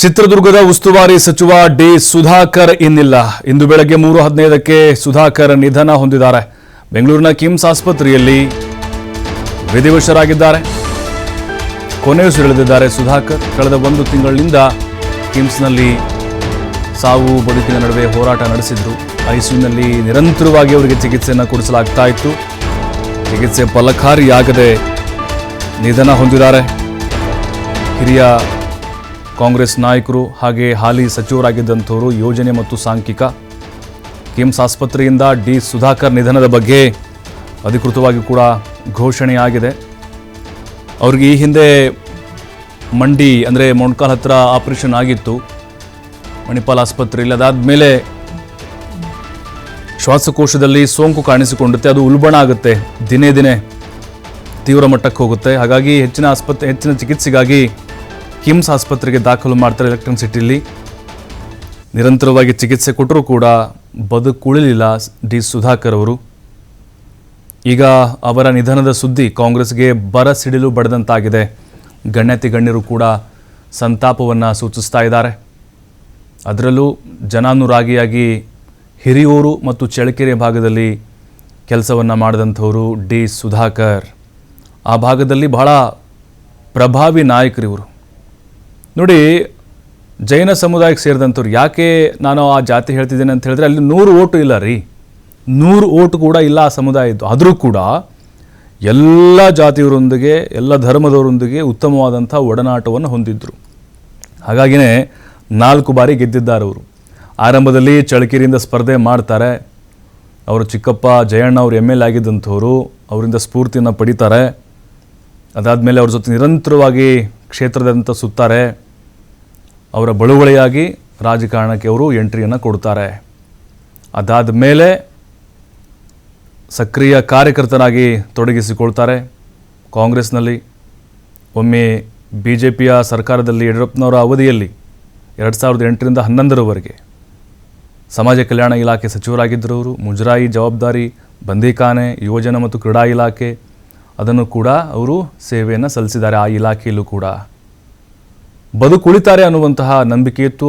ಚಿತ್ರದುರ್ಗದ ಉಸ್ತುವಾರಿ ಸಚಿವ ಡಿ ಸುಧಾಕರ್ ಇನ್ನಿಲ್ಲ. ಇಂದು ಬೆಳಗ್ಗೆ 3:15ಕ್ಕೆ ಸುಧಾಕರ್ ನಿಧನ ಹೊಂದಿದ್ದಾರೆ. ಬೆಂಗಳೂರಿನ ಕಿಮ್ಸ್ ಆಸ್ಪತ್ರೆಯಲ್ಲಿ ವಿಧಿವಶರಾಗಿದ್ದಾರೆ. ಕೊನೆಯುಸಿರೆಳೆದಿದ್ದಾರೆ ಸುಧಾಕರ್. ಕಳೆದ 1 ತಿಂಗಳಿನಿಂದ ಕಿಮ್ಸ್ನಲ್ಲಿ ಸಾವು ಬದುಕಿನ ನಡುವೆ ಹೋರಾಟ ನಡೆಸಿದ್ರು. ಐಸಿಯುನಲ್ಲಿ ನಿರಂತರವಾಗಿ ಅವರಿಗೆ ಚಿಕಿತ್ಸೆಯನ್ನು ಕೊಡಿಸಲಾಗ್ತಾ ಇತ್ತು. ಚಿಕಿತ್ಸೆ ಫಲಕಾರಿಯಾಗದೆ ನಿಧನ ಹೊಂದಿದ್ದಾರೆ. ಹಿರಿಯ ಕಾಂಗ್ರೆಸ್ ನಾಯಕರು ಹಾಗೆ ಹಾಲಿ ಸಚಿವರಾಗಿದ್ದಂಥವರು ಯೋಜನೆ ಮತ್ತು ಸಾಂಖ್ಯಿಕ. ಕಿಮ್ಸ್ ಆಸ್ಪತ್ರೆಯಿಂದ ಡಿ ಸುಧಾಕರ್ ನಿಧನದ ಬಗ್ಗೆ ಅಧಿಕೃತವಾಗಿ ಕೂಡ ಘೋಷಣೆಯಾಗಿದೆ. ಅವ್ರಿಗೆ ಈ ಹಿಂದೆ ಮಂಡಿ ಅಂದರೆ ಮೊಣಕಾಲ್ ಹತ್ರ ಆಪರೇಷನ್ ಆಗಿತ್ತು ಮಣಿಪಾಲ್ ಆಸ್ಪತ್ರೆಯಲ್ಲಿ. ಅದಾದಮೇಲೆ ಶ್ವಾಸಕೋಶದಲ್ಲಿ ಸೋಂಕು ಕಾಣಿಸಿಕೊಳ್ಳುತ್ತೆ. ಅದು ಉಲ್ಬಣ ಆಗುತ್ತೆ, ದಿನೇ ದಿನೇ ತೀವ್ರ ಮಟ್ಟಕ್ಕೆ ಹೋಗುತ್ತೆ. ಹಾಗಾಗಿ ಹೆಚ್ಚಿನ ಚಿಕಿತ್ಸೆಗಾಗಿ ಕಿಮ್ಸ್ ಆಸ್ಪತ್ರೆಗೆ ದಾಖಲು ಮಾಡ್ತಾರೆ ಎಲೆಕ್ಟ್ರಾನಿಕ್ ಸಿಟಿಯಲ್ಲಿ. ನಿರಂತರವಾಗಿ ಚಿಕಿತ್ಸೆ ಕೊಟ್ಟರೂ ಕೂಡ ಬದುಕುಳಿಲಿಲ್ಲ ಡಿ ಸುಧಾಕರ್ ಅವರು. ಈಗ ಅವರ ನಿಧನದ ಸುದ್ದಿ ಕಾಂಗ್ರೆಸ್ಗೆ ಬರ ಸಿಡಿಲು ಬಡದಂತಾಗಿದೆ. ಗಣ್ಯರು ಕೂಡ ಸಂತಾಪವನ್ನು ಸೂಚಿಸ್ತಾ ಇದ್ದಾರೆ. ಅದರಲ್ಲೂ ಜನಾನುರಾಗಿಯಾಗಿ ಹಿರಿಯೂರು ಮತ್ತು ಚಳ್ಳಕೆರೆ ಭಾಗದಲ್ಲಿ ಕೆಲಸವನ್ನು ಮಾಡಿದಂಥವರು ಡಿ ಸುಧಾಕರ್. ಆ ಭಾಗದಲ್ಲಿ ಬಹಳ ಪ್ರಭಾವಿ ನಾಯಕರಿವರು. ನೋಡಿ, ಜೈನ ಸಮುದಾಯಕ್ಕೆ ಸೇರಿದಂಥವ್ರು. ಯಾಕೆ ನಾನು ಆ ಜಾತಿ ಹೇಳ್ತಿದ್ದೇನೆ ಅಂತ ಹೇಳಿದ್ರೆ, ಅಲ್ಲಿ 100 ಓಟು ಇಲ್ಲ ರೀ, 100 ಓಟು ಕೂಡ ಇಲ್ಲ ಆ ಸಮುದಾಯದ್ದು. ಆದರೂ ಕೂಡ ಎಲ್ಲ ಜಾತಿಯವರೊಂದಿಗೆ ಎಲ್ಲ ಧರ್ಮದವರೊಂದಿಗೆ ಉತ್ತಮವಾದಂಥ ಒಡನಾಟವನ್ನು ಹೊಂದಿದ್ದರು. ಹಾಗಾಗಿಯೇ 4 ಬಾರಿ ಗೆದ್ದಿದ್ದಾರೆ ಅವರು. ಆರಂಭದಲ್ಲಿ ಚಳ್ಳಕೆರೆಯಿಂದ ಸ್ಪರ್ಧೆ ಮಾಡ್ತಾರೆ. ಅವರು ಚಿಕ್ಕಪ್ಪ ಜಯಣ್ಣ ಅವರು MLA ಆಗಿದ್ದಂಥವರು. ಅವರಿಂದ ಸ್ಫೂರ್ತಿಯನ್ನು ಪಡಿತಾರೆ. ಅದಾದಮೇಲೆ ಅವ್ರ ಜೊತೆ ನಿರಂತರವಾಗಿ ಕ್ಷೇತ್ರದಂತ ಸುತ್ತಾರೆ. ಅವರ ಬಳುವಳಿಯಾಗಿ ರಾಜಕಾರಣಕ್ಕೆ ಅವರು ಎಂಟ್ರಿಯನ್ನು ಕೊಡ್ತಾರೆ. ಅದಾದ ಮೇಲೆ ಸಕ್ರಿಯ ಕಾರ್ಯಕರ್ತರಾಗಿ ತೊಡಗಿಸಿಕೊಳ್ತಾರೆ ಕಾಂಗ್ರೆಸ್ನಲ್ಲಿ. ಒಮ್ಮೆ BJPಯ ಸರ್ಕಾರದಲ್ಲಿ ಯಡಿಯೂರಪ್ಪನವರ ಅವಧಿಯಲ್ಲಿ 2008ರಿಂದ 2011ರವರೆಗೆ ಸಮಾಜ ಕಲ್ಯಾಣ ಇಲಾಖೆ ಸಚಿವರಾಗಿದ್ದರು ಅವರು. ಮುಜರಾಯಿ ಜವಾಬ್ದಾರಿ, ಬಂದೀಖಾನೆ, ಯುವಜನ ಮತ್ತು ಕ್ರೀಡಾ ಇಲಾಖೆ ಅದನ್ನು ಕೂಡ ಅವರು ಸೇವೆಯನ್ನು ಸಲ್ಲಿಸಿದ್ದಾರೆ. ಆ ಇಲಾಖೆಯಲ್ಲೂ ಕೂಡ ಬದುಕುಳಿತಾರೆ ಅನ್ನುವಂತಹ ನಂಬಿಕೆ ಇತ್ತು.